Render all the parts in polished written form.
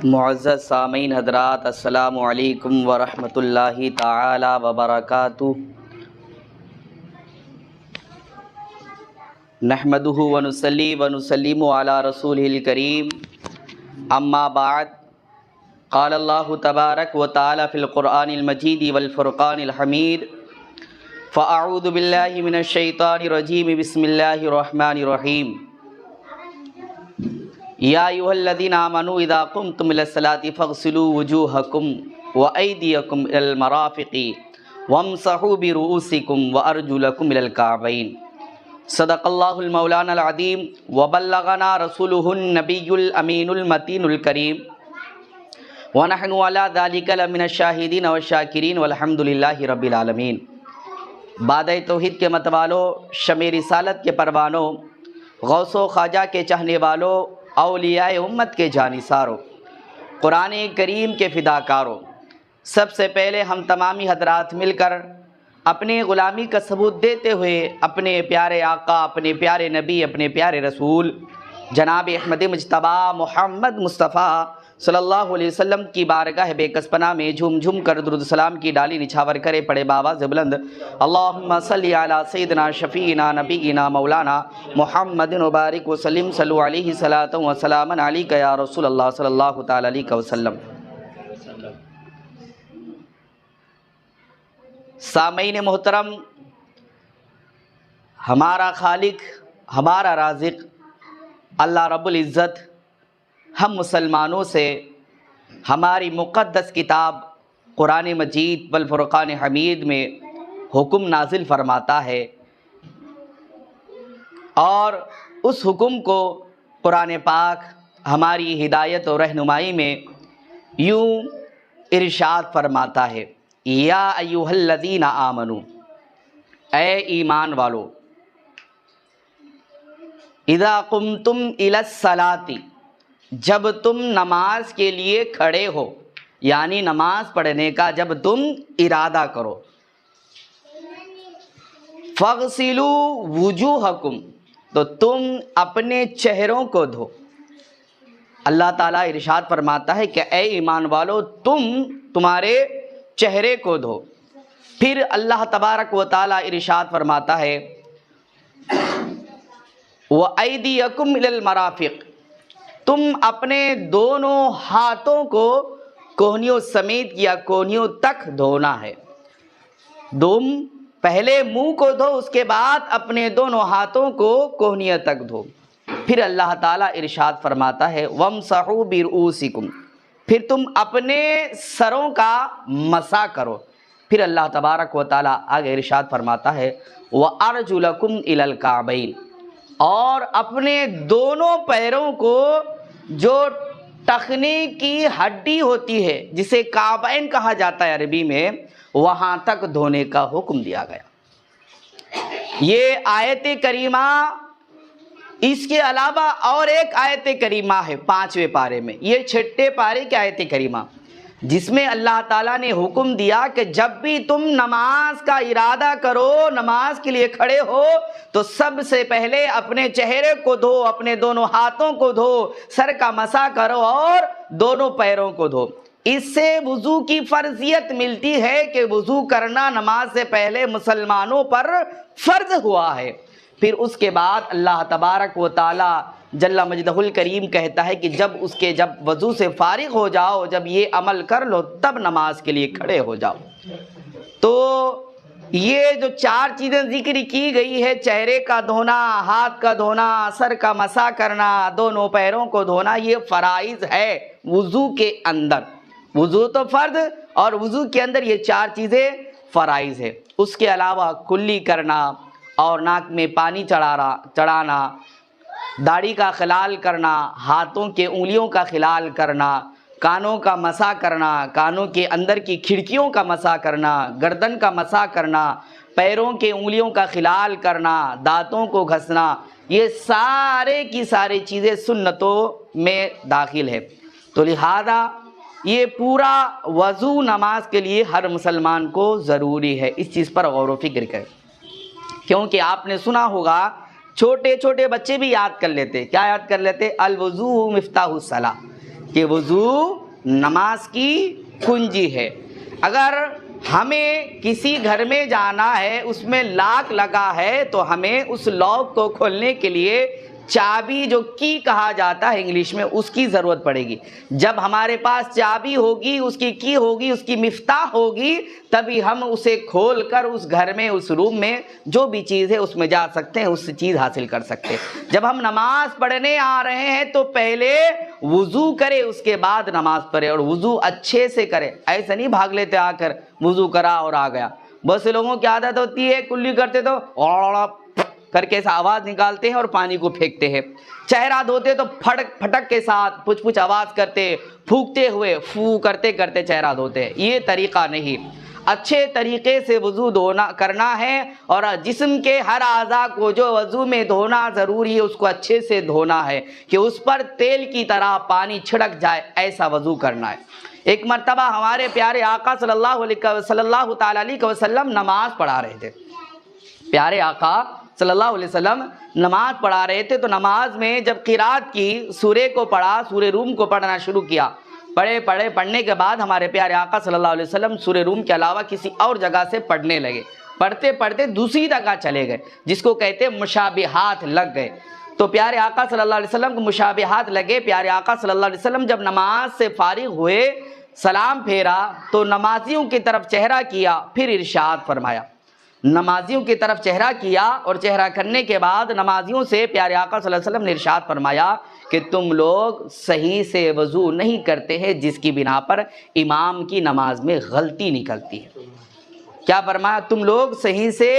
معزز سامعین حضرات، السلام علیکم ورحمۃ اللہ تعالی وبرکاتہ۔ نحمدہ ونصلی ونسلم علی رسولہ الکریم، اما بعد، قال اللہ تبارک و تعالی فی القرآن المجید والفرقان الحمید، فاعوذ باللہ من الشیطان الرجیم، بسم اللہ الرحمن الرحیم۔ یا ایھا الذین آمنوا اذا قمتم الی الصلاۃ فاغسلوا وجوہکم وایدیکم الی المرافق وامسحوا برؤوسکم وارجلکم الی الکعبین۔ صدق اللہ المولانا العظیم وبلغنا رسولہ النبی الامین المتین الکریم، ونحن علی ذلک لمن الشاہدین والشاکرین والحمد للہ رب العالمین۔ بادۂ توحید کے متوالو، شمع رسالت کے پروانوں، غوث و خواجہ کے چاہنے والوں، اولیاء امت کے جانثاروں، قرآن کریم کے فداکاروں، سب سے پہلے ہم تمامی حضرات مل کر اپنے غلامی کا ثبوت دیتے ہوئے اپنے پیارے آقا، اپنے پیارے نبی، اپنے پیارے رسول جناب احمد مجتبیٰ محمد مصطفیٰ صلی اللہ علیہ وسلم کی بارگاہ بے کس پناہ میں جھوم جھوم کر درود سلام کی ڈالی نچھاور کرے پڑے بآواز بلند، اللہم صلی علی سیدنا شفیعنا نبینا مولانا محمد وبارک وسلم، صلو علیہ صلاۃ و سلام علیک یا رسول اللہ صلی اللہ تعالی علیہ وسلم۔ سامعین محترم، ہمارا خالق، ہمارا رازق اللہ رب العزت ہم مسلمانوں سے ہماری مقدس کتاب قرآن مجید والفرقان حمید میں حکم نازل فرماتا ہے، اور اس حکم کو قرآن پاک ہماری ہدایت و رہنمائی میں یوں ارشاد فرماتا ہے، یا ایھا الذین آمنوا، اے ایمان والو، اذا قمتم الی الصلاۃ، جب تم نماز کے لیے کھڑے ہو، یعنی نماز پڑھنے کا جب تم ارادہ کرو، فاغسلوا وجوہکم، تو تم اپنے چہروں کو دھو۔ اللہ تعالیٰ ارشاد فرماتا ہے کہ اے ایمان والو، تمہارے چہرے کو دھو۔ پھر اللہ تبارک و تعالیٰ ارشاد فرماتا ہے، وَأَيْدِيَكُمْ إِلَى الْمَرَافِقِ، تم اپنے دونوں ہاتھوں کو کوہنیوں سمیت یا کوہنیوں تک دھونا ہے۔ تم پہلے منہ کو دھو، اس کے بعد اپنے دونوں ہاتھوں کو کوہنیوں تک دھو۔ پھر اللہ تعالیٰ ارشاد فرماتا ہے، وَامْسَحُوا بِرُؤُوسِكُمْ، پھر تم اپنے سروں کا مسح کرو۔ پھر اللہ تبارک و تعالیٰ آگے ارشاد فرماتا ہے، وَأَرْجُلَكُمْ إِلَى الْكَعْبَيْنِ، اور اپنے دونوں پیروں کو جو ٹخنے کی ہڈی ہوتی ہے، جسے کعبین کہا جاتا ہے عربی میں، وہاں تک دھونے کا حکم دیا گیا۔ یہ آیت کریمہ، اس کے علاوہ اور ایک آیت کریمہ ہے 5ویں پارے میں، یہ 6 پارے کی آیت کریمہ، جس میں اللہ تعالیٰ نے حکم دیا کہ جب بھی تم نماز کا ارادہ کرو، نماز کے لیے کھڑے ہو، تو سب سے پہلے اپنے چہرے کو دھو، اپنے دونوں ہاتھوں کو دھو، سر کا مسح کرو اور دونوں پیروں کو دھو۔ اس سے وضو کی فرضیت ملتی ہے کہ وضو کرنا نماز سے پہلے مسلمانوں پر فرض ہوا ہے۔ پھر اس کے بعد اللہ تبارک و تعالی جل مجدہ الکریم کہتا ہے کہ جب وضو سے فارغ ہو جاؤ، جب یہ عمل کر لو، تب نماز کے لیے کھڑے ہو جاؤ۔ تو یہ جو 4 چیزیں ذکر کی گئی ہے، چہرے کا دھونا، ہاتھ کا دھونا، سر کا مسح کرنا، دونوں پیروں کو دھونا، یہ فرائض ہے وضو کے اندر۔ وضو تو فرض، اور وضو کے اندر یہ 4 چیزیں فرائض ہے۔ اس کے علاوہ کلی کرنا، اور ناک میں پانی چڑھانا، داڑھی کا خلال کرنا، ہاتھوں کے انگلیوں کا خلال کرنا، کانوں کا مسح کرنا، کانوں کے اندر کی کھڑکیوں کا مسح کرنا، گردن کا مسح کرنا، پیروں کے انگلیوں کا خلال کرنا، دانتوں کو گھسنا، یہ سارے کی ساری چیزیں سنتوں میں داخل ہے۔ تو لہذا یہ پورا وضو نماز کے لیے ہر مسلمان کو ضروری ہے۔ اس چیز پر غور و فکر کریں، کیونکہ آپ نے سنا ہوگا چھوٹے چھوٹے بچے بھی یاد کر لیتے، کیا یاد کر لیتے؟ الوضوء مفتاح الصلاۃ، کہ وضو نماز کی کنجی ہے۔ اگر ہمیں کسی گھر میں جانا ہے، اس میں لاک لگا ہے، تو ہمیں اس لاک کو کھولنے کے لیے چابی، جو کی کہا جاتا ہے انگلش میں، اس کی ضرورت پڑے گی۔ جب ہمارے پاس چابی ہوگی، اس کی کی ہوگی، اس کی مفتاح ہوگی، تبھی ہم اسے کھول کر اس گھر میں، اس روم میں جو بھی چیز ہے اس میں جا سکتے ہیں، اس سے چیز حاصل کر سکتے ہیں۔ جب ہم نماز پڑھنے آ رہے ہیں تو پہلے وضو کرے، اس کے بعد نماز پڑھے، اور وضو اچھے سے کرے۔ ایسے نہیں بھاگ لیتے آ کر وضو کرا اور آ گیا۔ بہت سے لوگوں کی عادت ہوتی ہے کلی کرتے تو کر کے ایسا آواز نکالتے ہیں اور پانی کو پھینکتے ہیں، چہرہ دھوتے تو پھٹک کے ساتھ پچ پچ آواز کرتے، پھونکتے ہوئے فو کرتے کرتے چہرہ دھوتے ہیں۔ یہ طریقہ نہیں، اچھے طریقے سے وضو کرنا ہے، اور جسم کے ہر اعضاء کو جو وضو میں دھونا ضروری ہے اس کو اچھے سے دھونا ہے کہ اس پر تیل کی طرح پانی چھڑک جائے، ایسا وضو کرنا ہے۔ ایک مرتبہ ہمارے پیارے آقا صلی اللہ تعالی علیہ وسلم نماز پڑھا رہے تھے۔ پیارے آقا صلی اللہ علیہ وسلم نماز پڑھا رہے تھے، تو نماز میں جب قرات کی، سورے کو پڑھا، سورہ روم کو پڑھنا شروع کیا، پڑھنے کے بعد ہمارے پیارے آقا صلی اللہ علیہ وسلم سورہ روم کے علاوہ کسی اور جگہ سے پڑھنے لگے۔ پڑھتے پڑھتے دوسری جگہ چلے گئے، جس کو کہتے ہیں مشابہات لگ گئے۔ تو پیارے آقا صلی اللہ علیہ وسلم کو مشابہات لگے۔ پیارے آقا صلی اللہ علیہ وسلم جب نماز سے فارغ ہوئے، سلام پھیرا تو نمازیوں کی طرف چہرہ کیا، پھر ارشاد فرمایا۔ نمازیوں کی طرف چہرہ کیا، اور چہرہ کرنے کے بعد نمازیوں سے پیارے آقا صلی اللہ علیہ وسلم نے ارشاد فرمایا کہ تم لوگ صحیح سے وضو نہیں کرتے ہیں، جس کی بنا پر امام کی نماز میں غلطی نکلتی ہے۔ کیا فرمایا؟ تم لوگ صحیح سے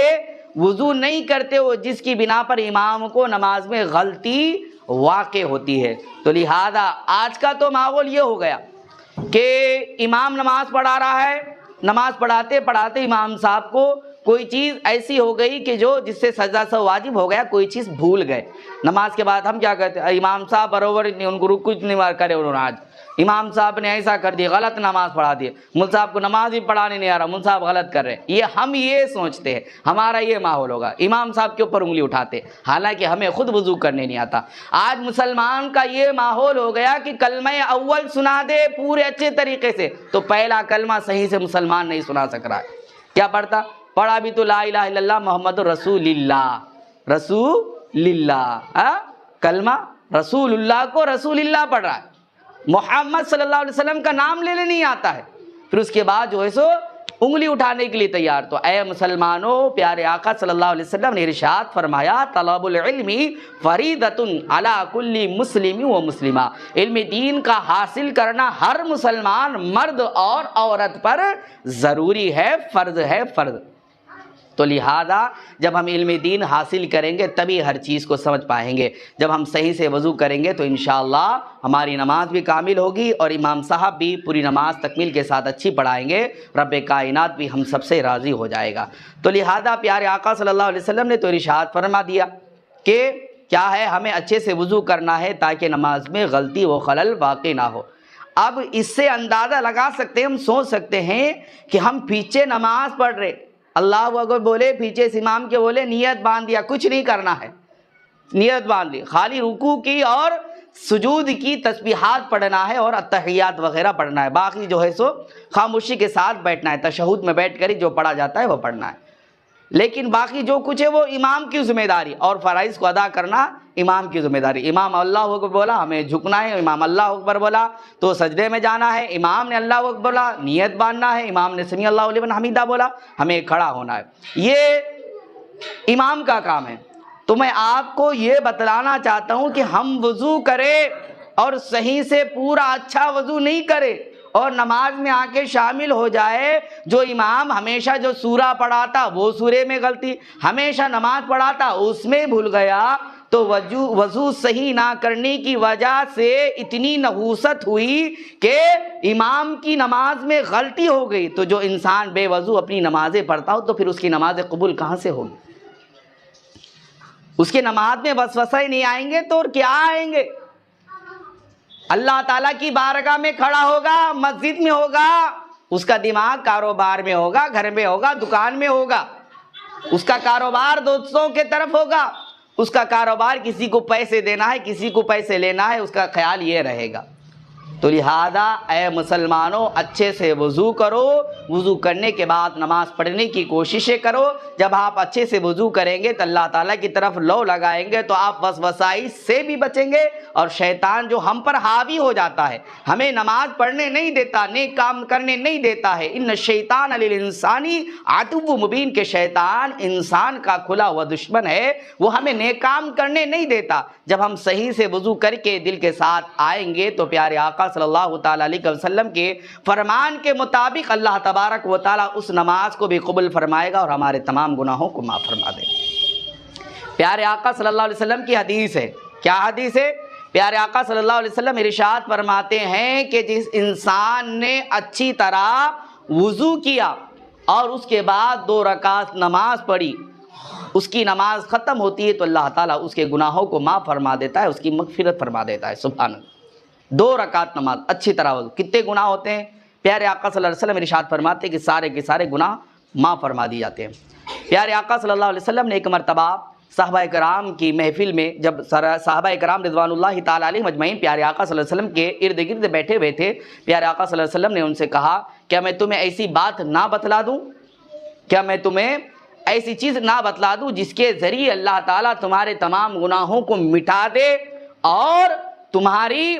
وضو نہیں کرتے ہو، جس کی بنا پر امام کو نماز میں غلطی واقع ہوتی ہے۔ تو لہذا آج کا تو ماحول یہ ہو گیا کہ امام نماز پڑھا رہا ہے، نماز پڑھاتے پڑھاتے امام صاحب کو کوئی چیز ایسی ہو گئی کہ جس سے سجدہ سہو واجب ہو گیا، کوئی چیز بھول گئے۔ نماز کے بعد ہم کیا کہتے ہیں؟ امام صاحب برابر ان کو کچھ نہیں کرے، انہوں نے آج امام صاحب نے ایسا کر دیا، غلط نماز پڑھا دی، مول صاحب کو نماز ہی پڑھانے نہیں آ رہا، مول صاحب غلط کر رہے۔ ہم یہ سوچتے ہیں ہمارا یہ ماحول ہوگا، امام صاحب کے اوپر انگلی اٹھاتے، حالانکہ ہمیں خود وضو کرنے نہیں آتا۔ آج مسلمان کا یہ ماحول ہو گیا کہ کلمہ اول سنا دے پورے اچھے طریقے سے، تو پہلا کلمہ صحیح سے مسلمان نہیں سنا سک رہا ہے۔ کیا پڑھا بھی تو لا الہ الا اللہ محمد رسول اللہ، رسول اللہ، کلمہ رسول اللہ کو رسول اللہ پڑھ رہا ہے، محمد صلی اللہ علیہ وسلم کا نام لینے نہیں آتا ہے، پھر اس کے بعد جو ہے سو انگلی اٹھانے کے لیے تیار۔ تو اے مسلمانوں، پیارے آقا صلی اللہ علیہ وسلم نے ارشاد فرمایا طلب العلم فریضۃ علی کل مسلم و مسلمہ، علم دین کا حاصل کرنا ہر مسلمان مرد اور عورت پر ضروری ہے، فرض ہے، فرض۔ تو لہذا جب ہم علم دین حاصل کریں گے تبھی ہر چیز کو سمجھ پائیں گے۔ جب ہم صحیح سے وضو کریں گے تو انشاءاللہ ہماری نماز بھی کامل ہوگی، اور امام صاحب بھی پوری نماز تکمیل کے ساتھ اچھی پڑھائیں گے، رب کائنات بھی ہم سب سے راضی ہو جائے گا۔ تو لہذا پیارے آقا صلی اللہ علیہ وسلم نے تو ارشاد فرما دیا کہ کیا ہے، ہمیں اچھے سے وضو کرنا ہے تاکہ نماز میں غلطی و خلل واقع نہ ہو۔ اب اس سے اندازہ لگا سکتے ہیں، ہم سوچ سکتے ہیں کہ ہم پیچھے نماز پڑھ رہے، اللہ اکبر بولے، پیچھے سے امام کے بولے، نیت باندھ دیا، کچھ نہیں کرنا ہے، نیت باندھ لی، خالی رکوع کی اور سجود کی تسبیحات پڑھنا ہے اور التحیات وغیرہ پڑھنا ہے، باقی جو ہے سو خاموشی کے ساتھ بیٹھنا ہے، تشہد میں بیٹھ کر ہی جو پڑھا جاتا ہے وہ پڑھنا ہے، لیکن باقی جو کچھ ہے وہ امام کی ذمہ داری، اور فرائض کو ادا کرنا امام کی ذمہ داری۔ امام اللہ اکبر بولا، ہمیں جھکنا ہے، امام اللہ اکبر بولا تو سجدے میں جانا ہے، امام نے اللہ اکبر بولا نیت باندھنا ہے، امام نے سمیع اللہ لمن حمیدہ بولا ہمیں کھڑا ہونا ہے، یہ امام کا کام ہے۔ تو میں آپ کو یہ بتلانا چاہتا ہوں کہ ہم وضو کریں اور صحیح سے پورا اچھا وضو نہیں کرے اور نماز میں آ کے شامل ہو جائے، جو امام ہمیشہ جو سورہ پڑھاتا وہ سورے میں غلطی، ہمیشہ نماز پڑھاتا اس میں بھول گیا، تو وضو صحیح نہ کرنے کی وجہ سے اتنی نحوست ہوئی کہ امام کی نماز میں غلطی ہو گئی۔ تو جو انسان بے وضو اپنی نمازیں پڑھتا ہو تو پھر اس کی نمازیں قبول کہاں سے ہوگی؟ اس کے نماز میں وسوسہ ہی نہیں آئیں گے تو اور کیا آئیں گے؟ اللہ تعالیٰ کی بارگاہ میں کھڑا ہوگا، مسجد میں ہوگا، اس کا دماغ کاروبار میں ہوگا، گھر میں ہوگا، دکان میں ہوگا، اس کا کاروبار دوستوں کے طرف ہوگا، اس کا کاروبار کسی کو پیسے دینا ہے، کسی کو پیسے لینا ہے، اس کا خیال یہ رہے گا۔ تو لہذا اے مسلمانوں اچھے سے وضو کرو، وضو کرنے کے بعد نماز پڑھنے کی کوششیں کرو۔ جب آپ اچھے سے وضو کریں گے تو اللہ تعالیٰ کی طرف لو لگائیں گے تو آپ وسوسائی سے بھی بچیں گے، اور شیطان جو ہم پر حاوی ہو جاتا ہے، ہمیں نماز پڑھنے نہیں دیتا، نیک کام کرنے نہیں دیتا ہے، ان الشیطان للانسانی عدو مبین، کہ شیطان انسان کا کھلا ہوا دشمن ہے، وہ ہمیں نیک کام کرنے نہیں دیتا۔ جب ہم صحیح سے وضو کر کے دل کے ساتھ آئیں گے تو پیارے آقا صلی اللہ تعالیٰ علیہ وسلم کے فرمان کے مطابق اللہ تبارک و تعالیٰ اس نماز کو بھی قبول فرمائے گا اور ہمارے تمام گناہوں کو معاف فرما دے گا۔ پیارے آقا صلی اللہ علیہ وسلم کی حدیث ہے، کیا حدیث ہے؟ پیارے آقا صلی اللہ علیہ وسلم ارشاد فرماتے ہیں کہ جس انسان نے اچھی طرح وضو کیا اور اس کے بعد 2 رکعت نماز پڑھی، اس کی نماز ختم ہوتی ہے تو اللہ تعالیٰ اس کے گناہوں کو معاف فرما دیتا ہے، اس کی مغفرت فرما دیتا ہے۔ سبحان اللہ۔ 2 رکعت نماز اچھی طرح وضو، کتنے گناہ ہوتے ہیں؟ پیارے آقا صلی اللہ علیہ وسلم ارشاد فرماتے ہیں کہ سارے کے سارے گناہ معاف فرما دیے جاتے ہیں۔ پیارے آقا صلی اللہ علیہ وسلم نے ایک مرتبہ صحابہ کرام کی محفل میں، جب صحابہ کرام رضوان اللہ تعالیٰ علیہ مجمعین پیارے آقا صلی اللہ علیہ وسلم کے ارد گرد بیٹھے ہوئے تھے، پیارے آقا صلی اللہ علیہ وسلم نے ان سے کہا کیا میں تمہیں ایسی بات نہ بتلا دوں، کیا میں تمہیں ایسی چیز نہ بتلا دوں جس کے ذریعے اللہ تعالیٰ تمہارے تمام گناہوں کو مٹا دے اور تمہاری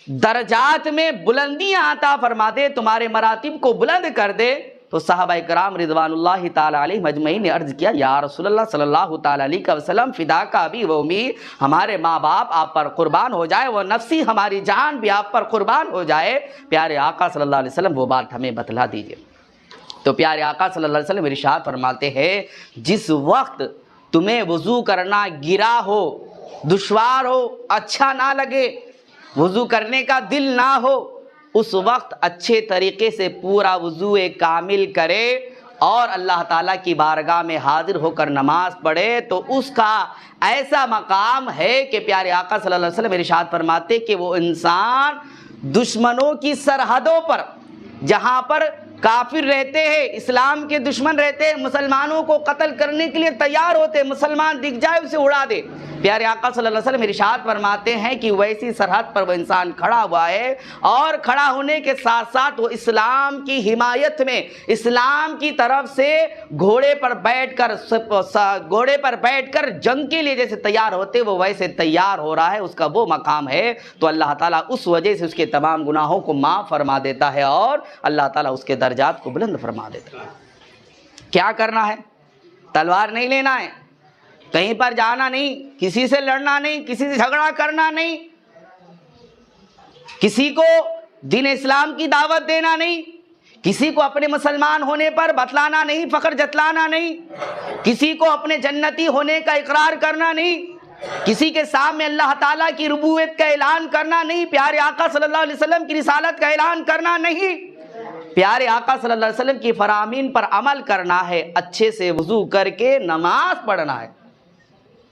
درجات میں بلندیاں عطا فرما دے، تمہارے مراتب کو بلند کر دے؟ تو صحابہ کرام رضوان اللہ تعالیٰ علیہ مجمعین نے عرض کیا یا رسول اللہ صلی اللہ تعالیٰ علیہ وسلم فداک ابی و امی، ہمارے ماں باپ آپ پر قربان ہو جائے، وہ نفسی ہماری جان بھی آپ پر قربان ہو جائے، پیارے آقا صلی اللہ علیہ وسلم وہ بات ہمیں بتلا دیجئے۔ تو پیارے آقا صلی اللہ علیہ وسلم ارشاد فرماتے ہیں جس وقت تمہیں وضو کرنا گرا ہو، دشوار ہو، اچھا نہ لگے، وضو کرنے کا دل نہ ہو، اس وقت اچھے طریقے سے پورا وضو کامل کرے اور اللہ تعالیٰ کی بارگاہ میں حاضر ہو کر نماز پڑھے، تو اس کا ایسا مقام ہے کہ پیارے آقا صلی اللہ علیہ وسلم ارشاد فرماتے کہ وہ انسان دشمنوں کی سرحدوں پر، جہاں پر کافر رہتے ہیں، اسلام کے دشمن رہتے ہیں، مسلمانوں کو قتل کرنے کے لیے تیار ہوتے ہیں، مسلمان دکھ جائے اسے اڑا دے، پیارے آقا صلی اللہ علیہ وسلم ارشاد فرماتے ہیں کہ ویسی سرحد پر وہ انسان کھڑا ہوا ہے، اور کھڑا ہونے کے ساتھ ساتھ وہ اسلام کی حمایت میں، اسلام کی طرف سے گھوڑے پر بیٹھ کر جنگ کے لیے جیسے تیار ہوتے وہ ویسے تیار ہو رہا ہے، اس کا وہ مقام ہے، تو اللہ تعالیٰ اس وجہ سے اس کے تمام گناہوں کو معاف فرما دیتا ہے اور اللہ تعالیٰ اس کے درجات کو بلند فرما دیتا ہے۔ کیا کرنا ہے؟ تلوار نہیں لینا ہے، کہیں پر جانا نہیں، کسی سے لڑنا نہیں، کسی سے جھگڑا کرنا نہیں، کسی کو دین اسلام کی دعوت دینا نہیں، کسی کو اپنے مسلمان ہونے پر بتلانا نہیں، فخر جتلانا نہیں، کسی کو اپنے جنتی ہونے کا اقرار کرنا نہیں، کسی کے سامنے اللہ تعالیٰ کی ربوبیت کا اعلان کرنا نہیں، پیارے آقا صلی اللہ علیہ وسلم کی رسالت کا اعلان کرنا نہیں، پیارے آقا صلی اللہ علیہ وسلم کی فرامین پر عمل کرنا ہے، اچھے سے وضو کر کے نماز پڑھنا ہے،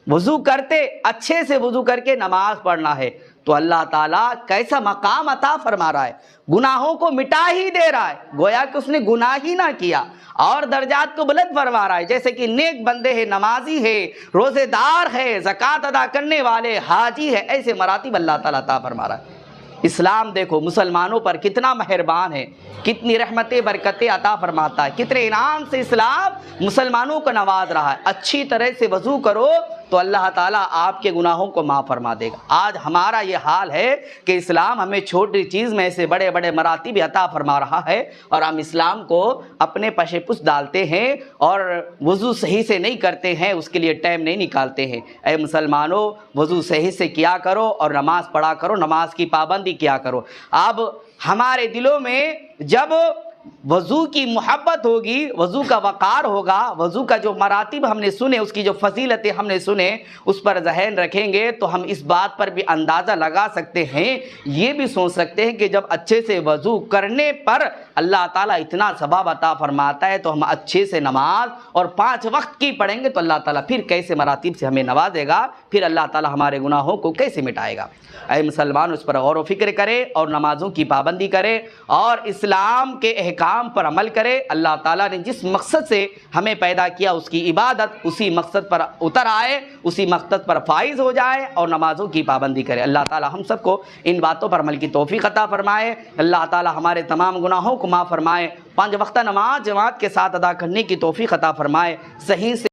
وضو کرتے اچھے سے وضو کر کے نماز پڑھنا ہے، تو اللہ تعالیٰ کیسا مقام عطا فرما رہا ہے، گناہوں کو مٹا ہی دے رہا ہے، گویا کہ اس نے گناہ ہی نہ کیا، اور درجات کو بلند فرما رہا ہے، جیسے کہ نیک بندے ہیں، نمازی ہے، روزے دار ہے، زکوٰۃ ادا کرنے والے، حاجی ہے، ایسے مراتب اللہ تعالیٰ عطا فرما رہا ہے۔ اسلام دیکھو مسلمانوں پر کتنا مہربان ہے، کتنی رحمتیں برکتیں عطا فرماتا ہے، کتنے انعام سے اسلام مسلمانوں کو نواز رہا ہے۔ اچھی طرح سے وضو کرو تو اللہ تعالیٰ آپ کے گناہوں کو معاف فرما دے گا۔ آج ہمارا یہ حال ہے کہ اسلام ہمیں چھوٹی چیز میں سے بڑے بڑے مراتب عطا فرما رہا ہے، اور ہم اسلام کو اپنے پش پش ڈالتے ہیں اور وضو صحیح سے نہیں کرتے ہیں، اس کے لیے ٹائم نہیں نکالتے ہیں۔ اے مسلمانوں، وضو صحیح سے کیا کرو اور نماز پڑھا کرو، نماز کی پابندی کیا کرو۔ اب ہمارے دلوں میں جب وضو کی محبت ہوگی، وضو کا وقار ہوگا، وضو کا جو مراتب ہم نے سنے، اس کی جو فضیلتیں ہم نے سنے، اس پر ذہن رکھیں گے تو ہم اس بات پر بھی اندازہ لگا سکتے ہیں، یہ بھی سوچ سکتے ہیں کہ جب اچھے سے وضو کرنے پر اللہ تعالیٰ اتنا ثواب عطا فرماتا ہے تو ہم اچھے سے نماز اور 5 وقت کی پڑھیں گے تو اللہ تعالیٰ پھر کیسے مراتب سے ہمیں نوازے گا، پھر اللہ تعالیٰ ہمارے گناہوں کو کیسے مٹائے گا۔ اے مسلمان، اس پر غور و فکر کرے اور نمازوں کی پابندی کرے اور اسلام کے احکام پر عمل کرے، اللہ تعالیٰ نے جس مقصد سے ہمیں پیدا کیا اس کی عبادت اسی مقصد پر اتر آئے، اسی مقصد پر فائز ہو جائے اور نمازوں کی پابندی کرے۔ اللہ تعالیٰ ہم سب کو ان باتوں پر عمل کی توفیق عطا فرمائے۔ اللہ تعالیٰ ہمارے تمام گناہوں کو معاف فرمائے، 5 وقتہ نماز جماعت کے ساتھ ادا کرنے کی توفیق عطا فرمائے، صحیح سے